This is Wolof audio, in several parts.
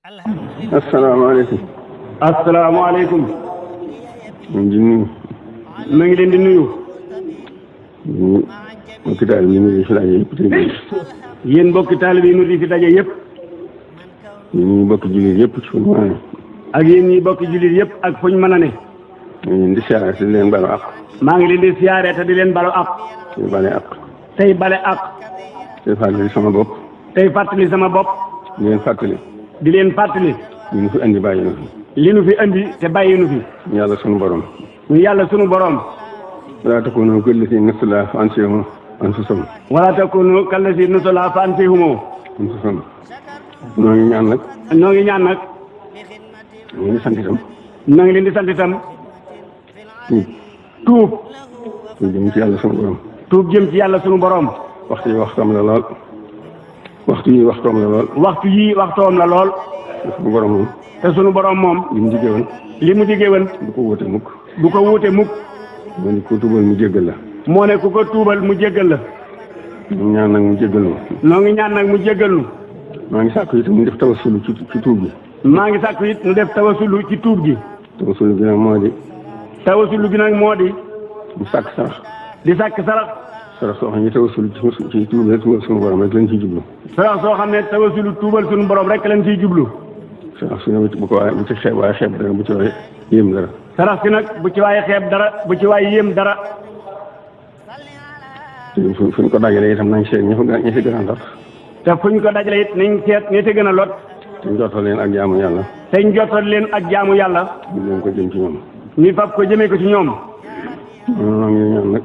asalaamaaleykum. asalaamaaleykum. ñu ngi nuyu. ma ngi leen di nuyu. ñu mbokki taalibe yi ñu fi daje yëpp tey. yéen mbokki taalibe yi ñu fi daje yëpp. ñu bokki jullit yëpp ci fu ñu mën a ne. ak yéen ñi bokki jullit yëpp ak fu ñu mën a ne. ñu ngi leen di siyaare te di leen balu ak. maa ngi leen di siyaare te di leen balu ak. te bale ak. tey bale ak. te fàttali sama bopp. tey fàttali sama bopp. di leen fàttali. di leen fàttali. ñu fi andi bàyyi na fi. li nu fi andi te bàyyi nu fi. yàlla sunu borom. ñu yàlla sunu borom. wala takunu kallazina nasullaha fa ansahum anfusahum. wala takunu kallazina nasullaha fa ansahum anfusahum. ñoo ngi ñaan nag. ñoo ngi ñaan nag. ñu ngi sant itam. ñoo ngi leen di sant itam. tuub. tuub jëm ci yàlla sunu borom. tuub jëm ci yàlla sunu borom. waxtu yi waxtoom la lool. waxtu yi waxtoom la lool. waxtu yii waxtoom la lool. sunu borom moom. te sunu borom moom. li mu diggee woon. li mu diggee woon. du ko wóote mukk. du ko wuute mukk. moo ne ku tuubal mu jéggal la. moo ne ku ko tuubal mu jéggal la. ñu ñaan nag mu jéggal ma. noo ngi ñaan nag mu jéggal nu. maa ngi sàkku itam mu def tawassul ci tuub gi. maa ngi sàkku it nu def tawasulu ci tuub gi. tawassul gi nag moo di. tawasulu gi nag moo di. mu sàkk sarax. di sàkk sarax. sarax soo xam ne tawassul ci tuub rek tuubal sunu borom rek lañ ciy jublu. sarax soo xam ne tawasulu tuubal sunu borom rek lañ ciy jublu. sarax su ne bu ko waaye bu ci xeeb waaye xeeb dara bu ci waaye yéem dara. sarax si nag bu ci waaye xeeb dara bu ci waaye yéem dara. fu ñu ko dajalee itam nañ seet ñi si gën a lot. te fu ñu ko dajale it nañ seet ñi ci gën a lot. te njottal leen ak jaamu yàlla. te njottal leen ak jaamu yàlla. ñu leen ko jëm ci ñoom. ñu fab ko jëmee ko ci ñoom. noo ngi ñaan nag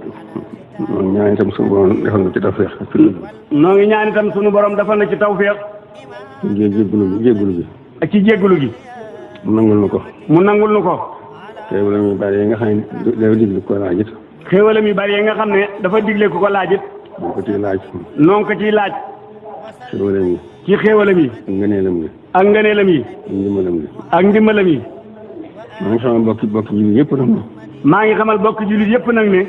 noo ngi ñaan itam suñu borom defal na ci tawfeex. noo ngi ñaan itam suñu borom defal na ci tawfeex. jéggulu gi. ak ci jéggulu gi. mu nangul nu ko. mu nangul nu ko. xéewal mi bari yi nga xam ne dafa digle ko laaj it. xéewal mi bari yi nga xam ne dafa digle ku ko laaj it. ñu ko ciy laaj. noo ngi ko ciy laaj. xéewalam yi. ci xéewalam yi. ak ngëneelam yi. ak ngëneelam yi. ak ndimbalam yi. ak ndimbalam yi. maa ngi xamal bokki jullit yëpp nag. maa ngi xamal bokki jullit yëpp nag ne.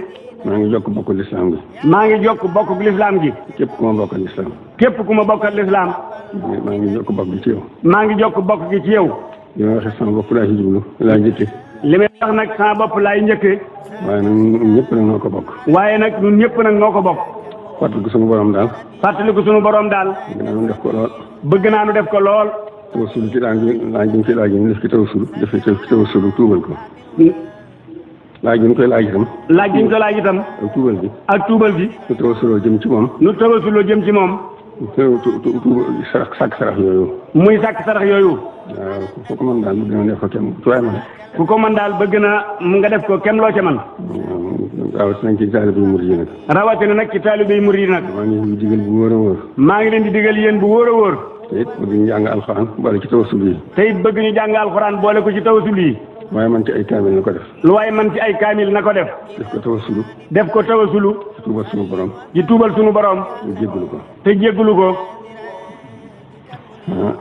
maa ngi jokk bokk lislaam gi. maa ngi jokk bokk lislaam gi. képp ku ma bokkal lislaam. képp ku ma bokkal lislaam. maa ngi jokk bokk gi ci yow. maa ngi jokk bokk gi ci yow. li ma waxee sama bopp laa ci jublu laa njëkkee. li may wax nag sama bopp laay njëkkee. waaye nag ñun ñëpp nag noo ko bokk. waaye nag ñun ñëpp nag noo ko bokk. fàttaliku sunu borom daal. fàttaliku sunu borom daal. bëgg naa nu def ko lool. bëgg naa nu def ko lool. tawassul ci laaj bi ci laaj ñu def ci tawassul def ci tawassul tuubal ko. laaj bi ñu koy laaj itam. laaj bi ñu ko laaj itam. ak tuubal gi. ak tuubal gi. nu tawassuloo jëm ci moom. nu tawassuloo jëm ci moom. sàkk sarax yooyu. muy sàkk sarax yooyu. waaw ku ko mën daal bëgg na def ko kenn ci waay man. ku ko mën daal bëgg na nga def ko kenn loo ca man. rawatina ci taalibe yi murid yi nag. rawatina nag ci taalibe yi murid yi nag. maa ngi leen di digal bu wóor a wóor. maa ngi leen di digal yéen bu wóor a wóor. te it bëgg ñu jàng alxuraan boole ci tawassul yi. te it bëgg ñu jàng alxuraan boole ko ci tawassul yi. waaye man ci ay kaamil na ko def. lu waaye man ci ay kaamil na ko def. def ko tawassulu. def ko tawassulu. ci tuubal sunu borom. ci tuubal sunu borom. ñu jéggalu ko. te jéggalu ko.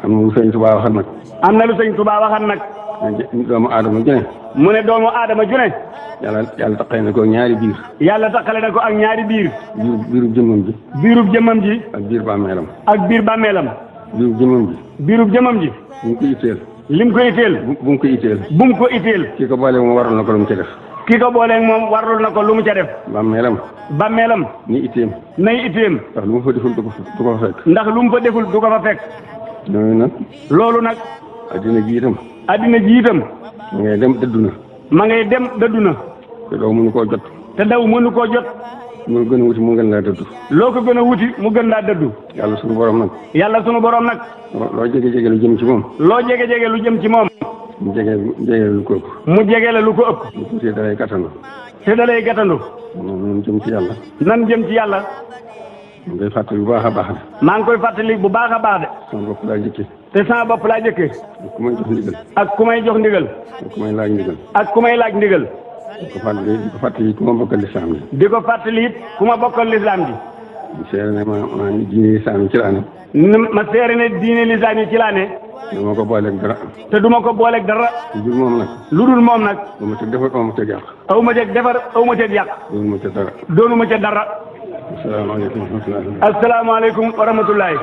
am na lu sëñ Tuubaa waxal nag. am na lu sëñ Tuubaa waxal nag. doomu aadama ju ne. mu ne doomu aadama ju ne. yàlla taqale na ko ñaari biir. yàlla taqale na ko ak ñaari biir. biirub jëmmam ji. biirub jëmmam ji. ak biir bàmmeelam. ak biir bàmmeelam. biirub jëmmam ji. biirub jëmmam ji. bu mu ko itteel. lim ko itteel. bu mu ko itteel. bu mu ko itteel. ki ko boole moom waral na ko lu mu ca def. ki ko booleeg moom warul na ko lu mu ca def. bàmmeelam. bàmmeelam. ni itteem. nay itteem. ndax lu mu fa deful du ko fa fekk. ndax lu mu fa deful du ko fa fekk. loolu nag. loolu nag. addina ji itam. addina ji itam. ma ngay dem dëddu na. ma ngay dem dëddu na. te daw mënu koo jot. te daw mënu koo jot. mu gën a wuti mu gën laa dëddu. loo ko gën a wuti mu gën laa dëddu. yàlla sunu borom nag. yàlla sunu borom nag. loo jege lu jëm ci moom. loo jege lu jëm ci moom. mu jege lu ko ëpp. mu jege la lu ko ëpp. lu tuutee dalay gàttandu. te dalay gàttandu. nan jëm ci yàlla. nan jëm ci yàlla. mu ngay fàttali bu baax a baax de. maa ngi koy fàttali bu baax a baax de. sama bopp laa jëkkee. te sama bopp laa jëkkee. ak ku may jox ndigal. ak ku may jox ndigal. ak ku may laaj ndigal. ak ku may laaj ndigal. di ko fàttali ku ma bokkal lislaam bi. di ko fàttali it ku ma bokkal lislaam bi. seere ne ma diine lislaam yi ci laa ne. ma seere ne diine lislaam yi ci laa ne. du ma ko booleeg dara. te du ma ko booleeg dara. lu dul moom nag. lu dul moom nag. aw ma ca defar aw ma ca yàq. aw ma ca defar aw ma ca yàq. doonu ma ca dara. doonu ma ca dara. asalaamaaleykum wa rahmatulah. asalaamaaleykum wa rahmatullahi.